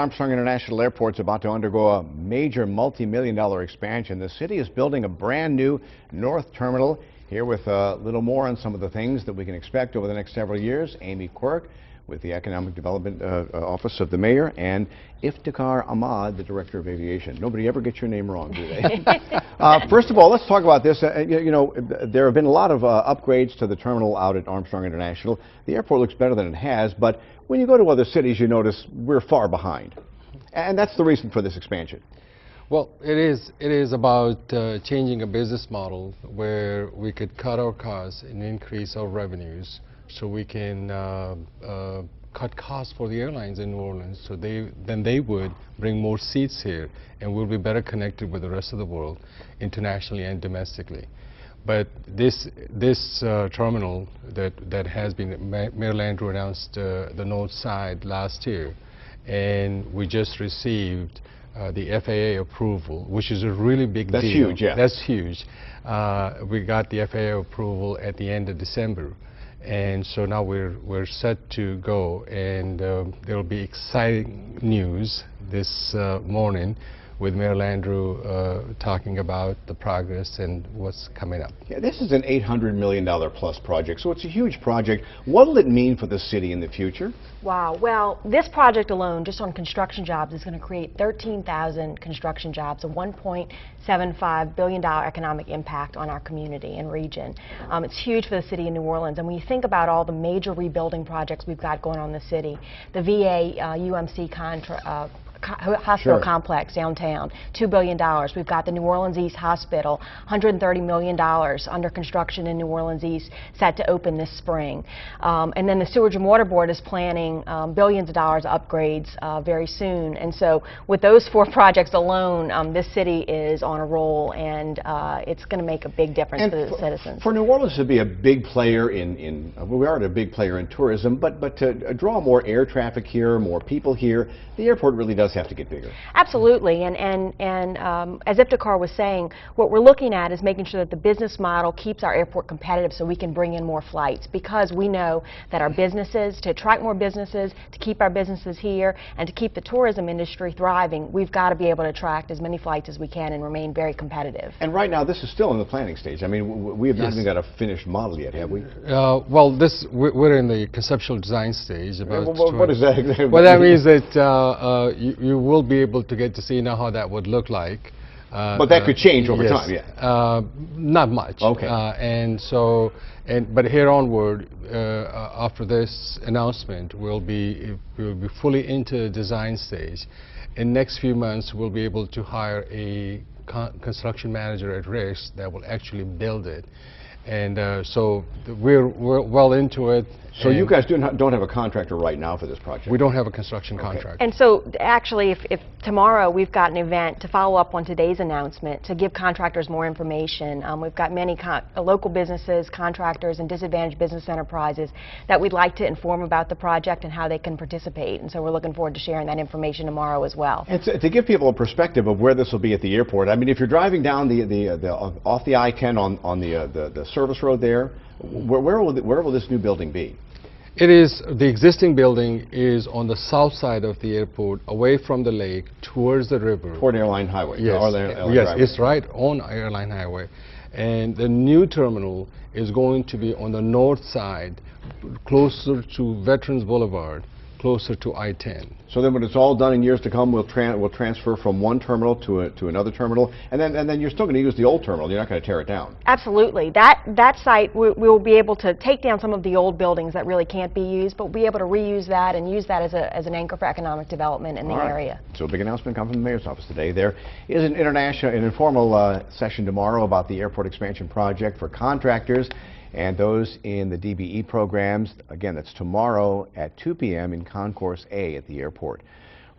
Armstrong International Airport is about to undergo a major multi-million-dollar expansion. The city is building a brand new north terminal. Here with a little more on some of the things that we can expect over the next several years, Amy Quirk with the Economic Development Office of the Mayor, and Iftikhar Ahmad, the Director of Aviation. Nobody ever gets your name wrong, do they? First of all, let's talk about this. You know, there have been a lot of upgrades to the terminal out at Armstrong International. The airport looks better than it has, but when you go to other cities, you notice we're far behind. And that's the reason for this expansion. Well, it is about changing a business model where we could cut our costs and increase our revenues, so we can cut costs for the airlines in New Orleans, so then they would bring more seats here, and we'll be better connected with the rest of the world, internationally and domestically. But this terminal that has been, Mayor Landrieu announced the north side last year, and we just received the FAA approval, which is a really big deal. That's huge, yeah. That's huge. We got the FAA approval at the end of December, and so now we're set to go, and there will be exciting news this morning with Mayor Landrieu talking about the progress and what's coming up. Yeah, this is an $800 million plus project, so it's a huge project. What will it mean for the city in the future? Wow. Well, this project alone, just on construction jobs, is going to create 13,000 construction jobs, a $1.75 billion economic impact on our community and region. It's huge for the city of New Orleans. And when you think about all the major rebuilding projects we've got going on in the city, the VA UMC hospital complex downtown, $2 billion. We've got the New Orleans East Hospital, $130 million under construction in New Orleans East, set to open this spring. And then the Sewage and Water Board is planning billions of dollars of upgrades very soon. And so with those 4 projects alone, this city is on a roll, and it's going to make a big difference for the citizens. For New Orleans to be a big player we are a big player in tourism, but to draw more air traffic here, more people here, the airport really does have to get bigger. Absolutely, and as Iftikhar was saying, what we're looking at is making sure that the business model keeps our airport competitive so we can bring in more flights, because we know that our businesses, to attract more businesses, to keep our businesses here, and to keep the tourism industry thriving, we've got to be able to attract as many flights as we can and remain very competitive. And right now, this is still in the planning stage. I mean, we have not even got a finished model yet, have we? Well, we're in the conceptual design stage. What is that exactly? Well, that means that you will be able to get to see now how that would look like. But that could change over time, yeah. Not much. Okay. But here onward, after this announcement, we'll be fully into the design stage. In next few months, we'll be able to hire a construction manager at risk that will actually build it. And so we're well into it. So you guys don't have a contractor right now for this project? We don't have a construction contract. And so actually, if tomorrow we've got an event to follow up on today's announcement to give contractors more information. We've got many local businesses, contractors, and disadvantaged business enterprises that we'd like to inform about the project and how they can participate. And so we're looking forward to sharing that information tomorrow as well. And to give people a perspective of where this will be at the airport, I mean, if you're driving down off the I-10 on the service road there, where will this new building be? It is, the existing building is on the south side of the airport, away from the lake, towards the river. Toward Airline Highway? Yes, yes, it's right on Airline Highway. And the new terminal is going to be on the north side, closer to Veterans Boulevard, closer to I-10. So then when it's all done in years to come, we'll transfer from one terminal to another terminal, and then you're still going to use the old terminal. You're not going to tear it down. Absolutely. That site, we'll be able to take down some of the old buildings that really can't be used, but we'll be able to reuse that and use that as an anchor for economic development in the area. So a big announcement coming from the Mayor's office today. There is an informal session tomorrow about the airport expansion project for contractors and those in the DBE programs. Again, that's tomorrow at 2 p.m. in Concourse A at the airport.